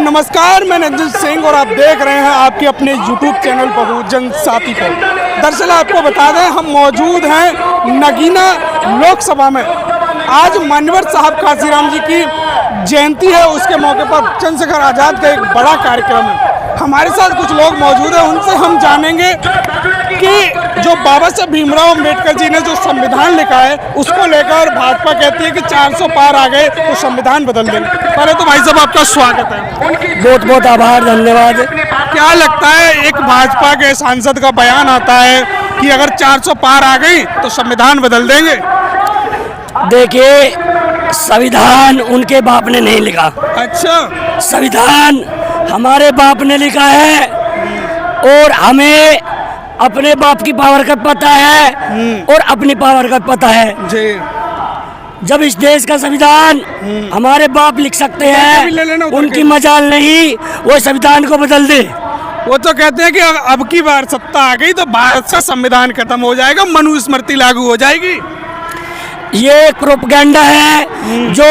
नमस्कार, मैं रंजित सिंह और आप देख रहे हैं आपके अपने YouTube चैनल बहुजन साथी को। दरअसल आपको बता दें, हम मौजूद हैं नगीना लोकसभा में। आज मान्यवर साहब काशीराम जी की जयंती है, उसके मौके पर चंद्रशेखर आज़ाद का एक बड़ा कार्यक्रम है। हमारे साथ कुछ लोग मौजूद हैं, उनसे हम जानेंगे कि जो बाबा साहब भीमराव अम्बेडकर जी ने जो संविधान लिखा है उसको लेकर भाजपा कहती है कि 400 पार आ गए तो संविधान बदल देंगे। पहले तो भाई साहब आपका स्वागत है। बहुत बहुत आभार, धन्यवाद। क्या लगता है, एक भाजपा के सांसद का बयान आता है कि अगर 400 पार आ गई तो संविधान बदल देंगे? देखिए, संविधान उनके बाप ने नहीं लिखा। अच्छा, संविधान हमारे बाप ने लिखा है और हमें अपने बाप की पावर का पता है और अपनी पावर का पता है जी। जब इस देश का संविधान हमारे बाप लिख सकते हैं, उनकी मजाल नहीं वो संविधान को बदल दे। वो तो कहते हैं कि अब की बार सत्ता आ गई तो भारत का संविधान खत्म हो जाएगा, मनुस्मृति लागू हो जाएगी। ये एक प्रोपेगेंडा है जो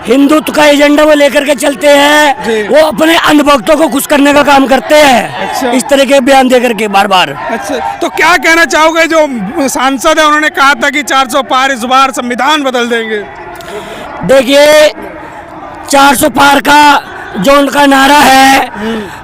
हिंदुत्व का एजेंडा वो लेकर के चलते हैं। वो अपने अंधभक्तों को खुश करने का काम करते हैं। अच्छा। इस तरह के बयान दे करके बार बार। अच्छा, तो क्या कहना चाहोगे, जो सांसद है उन्होंने कहा था कि 400 पार इस बार संविधान बदल देंगे? देखिए, 400 पार का जो उनका नारा है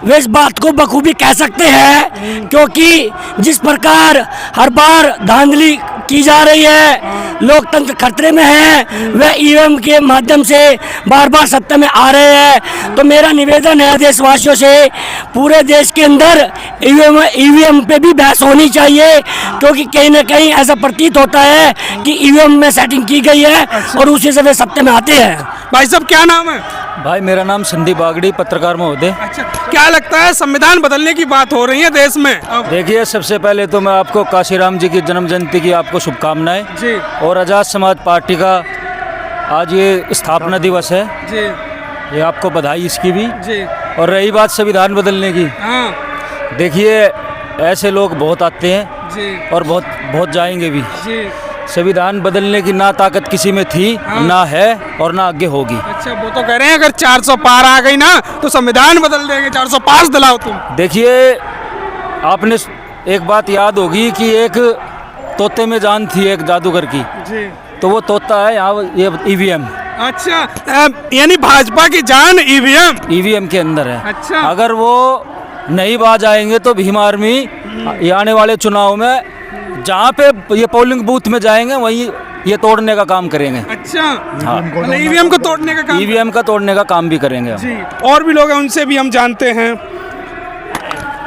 वे इस बात को बखूबी कह सकते हैं, क्योंकि जिस प्रकार हर बार धांधली की जा रही है, लोकतंत्र खतरे में है, वह ईवीएम के माध्यम से बार बार सत्ता में आ रहे हैं। तो मेरा निवेदन है देशवासियों से, पूरे देश के अंदर ईवीएम पे भी बहस होनी चाहिए, क्योंकि कहीं ना कहीं ऐसा प्रतीत होता है कि ईवीएम में सेटिंग की गई है और उसी से वे सत्ता में आते हैं। भाई साहब, क्या नाम है? भाई मेरा नाम संदीप बागड़ी, पत्रकार महोदय। अच्छा, क्या लगता है, संविधान बदलने की बात हो रही है देश में अब? देखिए, सबसे पहले तो मैं आपको काशीराम जी की जन्म जयंती की आपको शुभकामनाएं जी। और आज़ाद समाज पार्टी का आज ये स्थापना दिवस है जी। ये आपको बधाई इसकी भी। जी। और रही बात संविधान बदलने की, हाँ देखिए ऐसे लोग बहुत आते हैं जी। और बहुत जाएंगे भी। जी। संविधान बदलने की ना ताकत किसी में थी, ना है और ना आगे होगी। अच्छा, वो तो कह रहे हैं अगर 400 पार आ गई ना तो संविधान बदल देंगे। 400 पार दिलाओ तुम। देखिए, आपने एक बात याद होगी कि एक तोते में जान थी एक जादूगर की, जी। तो वो तोता है यहाँ ये ईवीएम। अच्छा, यानी भाजपा की जान ईवीएम के अंदर है। अच्छा। अगर वो नहीं बाज आएंगे तो भीम आर्मी ये आने वाले चुनाव में जहाँ पे ये पोलिंग बूथ में जाएंगे वहीं ये तोड़ने का काम करेंगे। अच्छा, हाँ, ईवीएम को तोड़ने का काम। ईवीएम का तोड़ने का काम भी करेंगे जी। और भी लोग हैं, उनसे भी हम जानते हैं।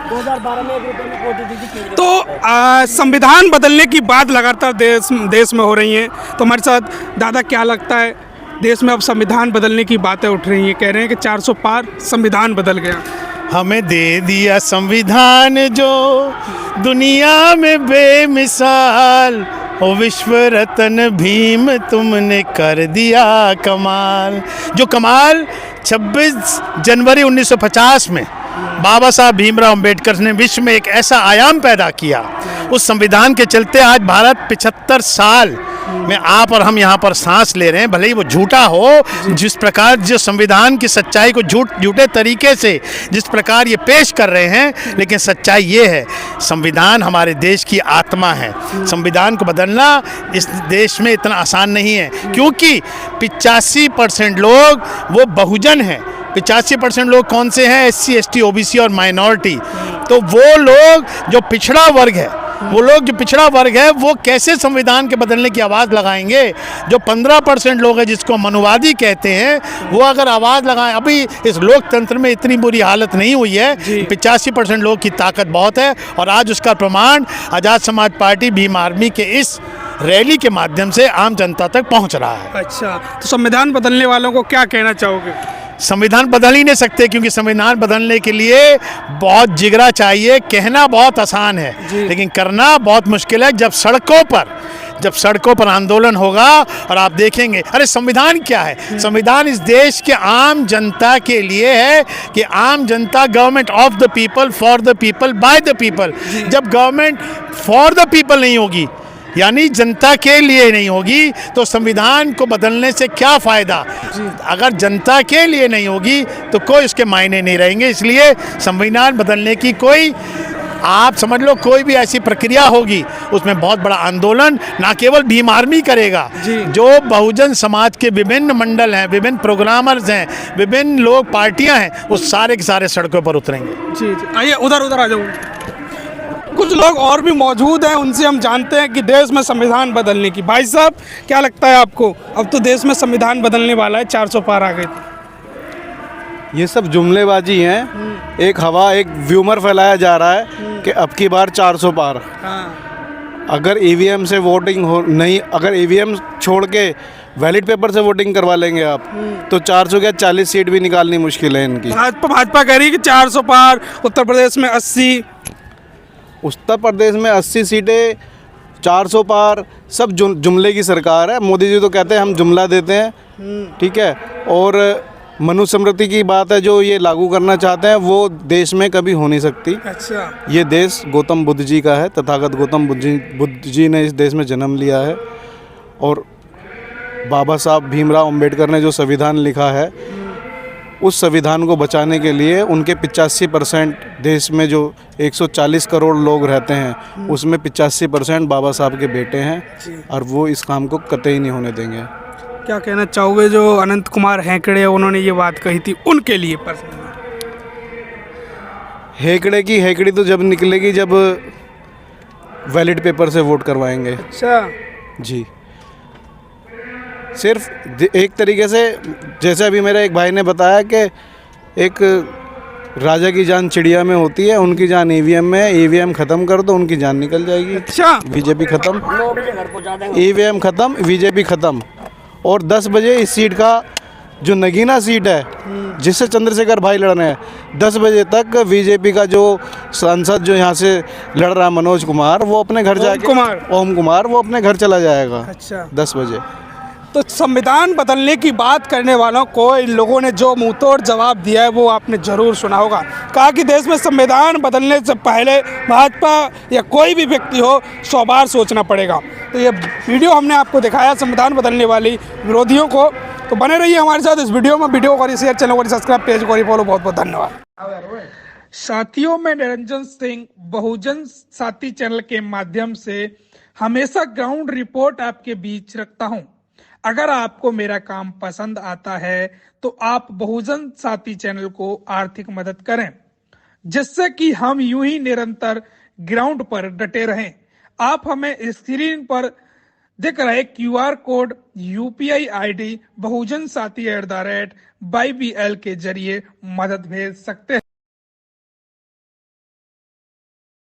2012 में 1 रुपये में कोटी दी थी। तो संविधान बदलने की बात लगातार देश में हो रही है, तो हमारे साथ दादा, क्या लगता है, देश में अब संविधान बदलने की बातें उठ रही हैं, कह रहे हैं कि 400 पार संविधान बदल गया। हमें दे दिया संविधान जो दुनिया में बेमिसाल, ओ विश्व रत्न भीम तुमने कर दिया कमाल। जो कमाल 26 जनवरी 1950 में बाबा साहब भीमराव अम्बेडकर ने विश्व में एक ऐसा आयाम पैदा किया, उस संविधान के चलते आज भारत 75 साल में आप और हम यहाँ पर सांस ले रहे हैं। भले ही वो झूठा हो, जिस प्रकार जो संविधान की सच्चाई को झूठे तरीके से जिस प्रकार ये पेश कर रहे हैं, लेकिन सच्चाई ये है, संविधान हमारे देश की आत्मा है। संविधान को बदलना इस देश में इतना आसान नहीं है, क्योंकि 85% लोग वो बहुजन हैं। 85% लोग कौन से हैं? SC, ST, OBC और माइनॉरिटी। तो वो लोग जो पिछड़ा वर्ग है, वो कैसे संविधान के बदलने की आवाज़ लगाएंगे? जो 15% लोग हैं जिसको मनुवादी कहते हैं, वो अगर आवाज़ लगाएं, अभी इस लोकतंत्र में इतनी बुरी हालत नहीं हुई है। 85% लोग की ताकत बहुत है और आज उसका प्रमाण आज़ाद समाज पार्टी भीम आर्मी के इस रैली के माध्यम से आम जनता तक पहुंच रहा है। अच्छा, तो संविधान बदलने वालों को क्या कहना चाहोगे? संविधान बदल ही नहीं सकते, क्योंकि संविधान बदलने के लिए बहुत जिगरा चाहिए। कहना बहुत आसान है, लेकिन करना बहुत मुश्किल है। जब सड़कों पर आंदोलन होगा और आप देखेंगे, अरे संविधान क्या है? संविधान इस देश के आम जनता के लिए है कि आम जनता, government of the people, for the people, by the people. जब गवर्नमेंट फॉर द पीपल नहीं होगी, यानी जनता के लिए नहीं होगी तो संविधान को बदलने से क्या फ़ायदा। अगर जनता के लिए नहीं होगी तो कोई उसके मायने नहीं रहेंगे। इसलिए संविधान बदलने की कोई, आप समझ लो, कोई भी ऐसी प्रक्रिया होगी उसमें बहुत बड़ा आंदोलन ना केवल भीम आर्मी करेगा, जो बहुजन समाज के विभिन्न मंडल हैं, विभिन्न प्रोग्रामर्स हैं, विभिन्न लोग, पार्टियां हैं, वो सारे के सारे सड़कों पर उतरेंगे। जी जी, आइए उधर आ जाऊँ। कुछ लोग और भी मौजूद हैं, उनसे हम जानते हैं कि देश में संविधान बदलने की। भाई साहब, क्या लगता है आपको, अब तो देश में संविधान बदलने वाला है, 400 पार आ गए थे। ये सब जुमलेबाजी हैं। एक हवा, एक व्यूमर फैलाया जा रहा है कि अब की बार 400 पार। अगर ईवीएम से वोटिंग हो नहीं, अगर ईवीएम छोड़ के वैलिड पेपर से वोटिंग करवा लेंगे आप, तो 400 क्या 40 सीट भी निकालनी मुश्किल है इनकी। भाजपा कह रही है कि 400 पार, उत्तर प्रदेश में 80, उत्तर प्रदेश में 80 सीटें, 400 पार, सब जुमले की सरकार है। मोदी जी तो कहते हैं हम जुमला देते हैं, ठीक है। और मनुस्मृति की बात है, जो ये लागू करना चाहते हैं वो देश में कभी हो नहीं सकती। अच्छा, ये देश गौतम बुद्ध जी का है, तथागत गौतम बुद्ध जी ने इस देश में जन्म लिया है। और बाबा साहब भीमराव अंबेडकर ने जो संविधान लिखा है, उस संविधान को बचाने के लिए उनके 85% देश में जो 140 करोड़ लोग रहते हैं, उसमें 85% बाबा साहब के बेटे हैं, और वो इस काम को कतई नहीं होने देंगे। क्या कहना चाहोगे, जो अनंत कुमार हेगड़े उन्होंने ये बात कही थी, उनके लिए पर्सनली? हेगड़े की हेगड़ी तो जब निकलेगी जब वैलिड पेपर से वोट करवाएंगे। अच्छा जी, सिर्फ एक तरीके से, जैसे अभी मेरे एक भाई ने बताया कि एक राजा की जान चिड़िया में होती है, उनकी जान ईवीएम में है। ईवीएम ख़त्म कर दो, उनकी जान निकल जाएगी। अच्छा, बीजेपी ख़त्म, ईवीएम ख़त्म, बीजेपी ख़त्म। और 10 बजे इस सीट का जो नगीना सीट है, जिससे चंद्रशेखर भाई लड़ रहे हैं, 10 बजे तक बीजेपी का जो सांसद जो यहाँ से लड़ रहा है मनोज कुमार, वो अपने घर जाके, ओम कुमार, वो अपने घर चला जाएगा। अच्छा, 10 बजे। तो संविधान बदलने की बात करने वालों को इन लोगों ने जो मुंहतोड़ जवाब दिया है वो आपने ज़रूर सुना होगा। कहा कि देश में संविधान बदलने से पहले भाजपा या कोई भी व्यक्ति हो 100 बार सोचना पड़ेगा। तो ये वीडियो हमने आपको दिखाया संविधान बदलने वाली विरोधियों को। तो बने रहिए हमारे साथ इस वीडियो में। वीडियो को शेयर, चैनल को सब्सक्राइब, पेज को फॉलो। बहुत बहुत धन्यवाद। साथियों, मैं निरंजन सिंह बहुजन साथी चैनल के माध्यम से हमेशा ग्राउंड रिपोर्ट आपके बीच रखता हूँ। अगर आपको मेरा काम पसंद आता है तो आप बहुजन साथी चैनल को आर्थिक मदद करें, जिससे कि हम यूं ही निरंतर ग्राउंड पर डटे रहें। आप हमें स्क्रीन पर दिख रहे QR कोड, UPI ID बहुजन साथी @YBL के जरिए मदद भेज सकते हैं।